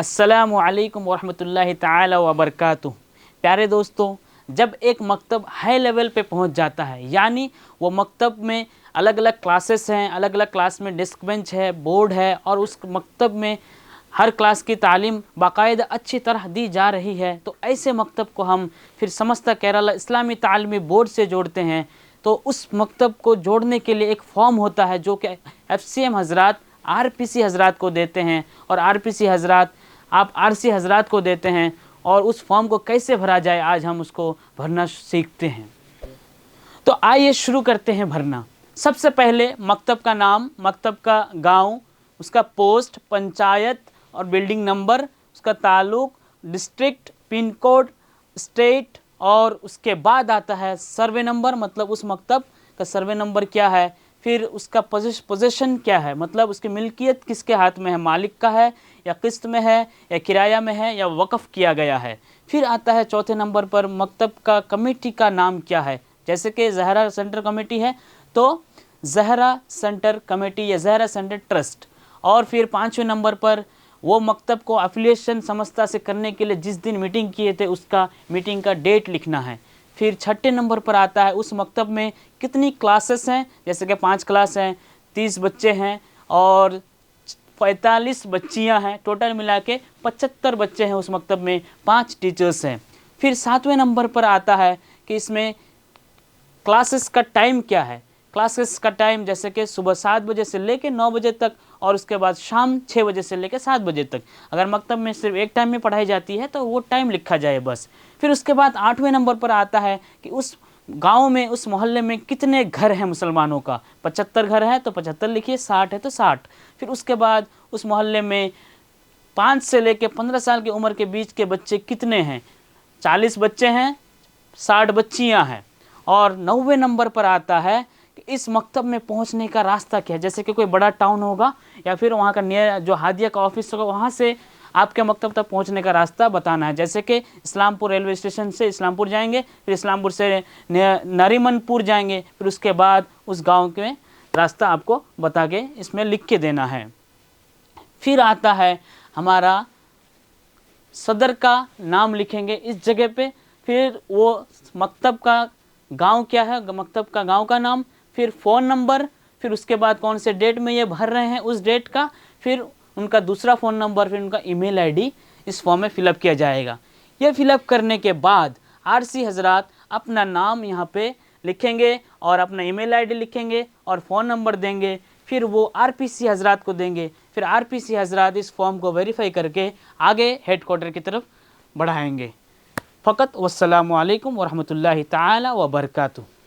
अस्सलामु अलैकुम वरहमतुल्लाहि ताला वबरकातुह। प्यारे दोस्तों, जब एक मकतब हाई लेवल पे पहुंच जाता है, यानी वो मकतब में अलग अलग क्लासेस हैं, अलग अलग क्लास में डेस्क बेंच है, बोर्ड है, और उस मकतब में हर क्लास की तालीम बाकायदा अच्छी तरह दी जा रही है, तो ऐसे मकतब को हम फिर समस्ता केरला इस्लामी तालीमी बोर्ड से जोड़ते हैं। तो उस मकतब को जोड़ने के लिए एक फॉर्म होता है जो कि FCM हज़रात RPC हज़रात को देते हैं, और RPC हज़रात आप RC हज़रात को देते हैं। और उस फॉर्म को कैसे भरा जाए, आज हम उसको भरना सीखते हैं। तो आइए शुरू करते हैं भरना। सबसे पहले मकतब का नाम, मकतब का गांव, उसका पोस्ट, पंचायत और बिल्डिंग नंबर, उसका ताल्लुक, डिस्ट्रिक्ट, पिन कोड, स्टेट, और उसके बाद आता है सर्वे नंबर, मतलब उस मकतब का सर्वे नंबर क्या है। फिर उसका पोजीशन क्या है, मतलब उसकी मिल्कियत किसके हाथ में है, मालिक का है या किस्त में है या किराया में है या वक़्फ़ किया गया है। फिर आता है चौथे नंबर पर मकतब का कमेटी का नाम क्या है, जैसे कि ज़हरा सेंटर कमेटी है तो ज़हरा सेंटर कमेटी या ज़हरा सेंटर ट्रस्ट। और फिर पाँचवें नंबर पर वो मकतब को एफिलिएशन समस्ता से करने के लिए जिस दिन मीटिंग किए थे उसका मीटिंग का डेट लिखना है। फिर छठे नंबर पर आता है उस मकतब में कितनी क्लासेस हैं, जैसे कि 5 क्लास हैं, 30 बच्चे हैं और 45 बच्चियां हैं, टोटल मिला के 75 बच्चे हैं उस मकतब में, 5 टीचर्स हैं। फिर सातवें नंबर पर आता है कि इसमें क्लासेस का टाइम क्या है। क्लासेस का टाइम जैसे कि सुबह 7 बजे से लेकर 9 बजे तक, और उसके बाद शाम 6 बजे से लेकर 7 बजे तक। अगर मकतब में सिर्फ एक टाइम में पढ़ाई जाती है तो वो टाइम लिखा जाए बस। फिर उसके बाद 8वें नंबर पर आता है कि उस गांव में, उस मोहल्ले में कितने घर हैं मुसलमानों का। 75 घर है तो 75 लिखिए, 60 है तो 60। फिर उसके बाद उस मोहल्ले में 5 से लेकर 15 साल की उम्र के बीच के बच्चे कितने हैं, 40 बच्चे हैं, 60 बच्चियां हैं। और 9वें नंबर पर आता है कि इस मकतब में पहुंचने का रास्ता क्या है, जैसे कि कोई बड़ा टाउन होगा या फिर वहाँ का नियर जो हादिया का ऑफिस होगा, वहाँ से आपके मकतब तक पहुंचने का रास्ता बताना है। जैसे कि इस्लामपुर रेलवे स्टेशन से इस्लामपुर जाएंगे, फिर इस्लामपुर से नरीमनपुर जाएंगे, फिर उसके बाद उस गांव के रास्ता आपको बता के इसमें लिख के देना है। फिर आता है हमारा सदर का नाम लिखेंगे इस जगह पे, फिर वो मकतब का गांव क्या है, मकतब का गांव का नाम, फिर फ़ोन नंबर, फिर उसके बाद कौन से डेट में ये भर रहे हैं उस डेट का, फिर उनका दूसरा फ़ोन नंबर, फिर उनका ईमेल आईडी इस फॉर्म में फ़िलअप किया जाएगा। ये फ़िलअप करने के बाद RC हज़रात अपना नाम यहाँ पे लिखेंगे और अपना ईमेल आईडी लिखेंगे और फ़ोन नंबर देंगे। फिर वो RPC हज़रात को देंगे, फिर RPC हज़रात इस फॉर्म को वेरीफाई करके आगे हेड क्वार्टर की तरफ बढ़ाएंगे। फ़कत वस्सलामु अलैकुम वरहमतुल्लाहि ताला व बरकातुहू।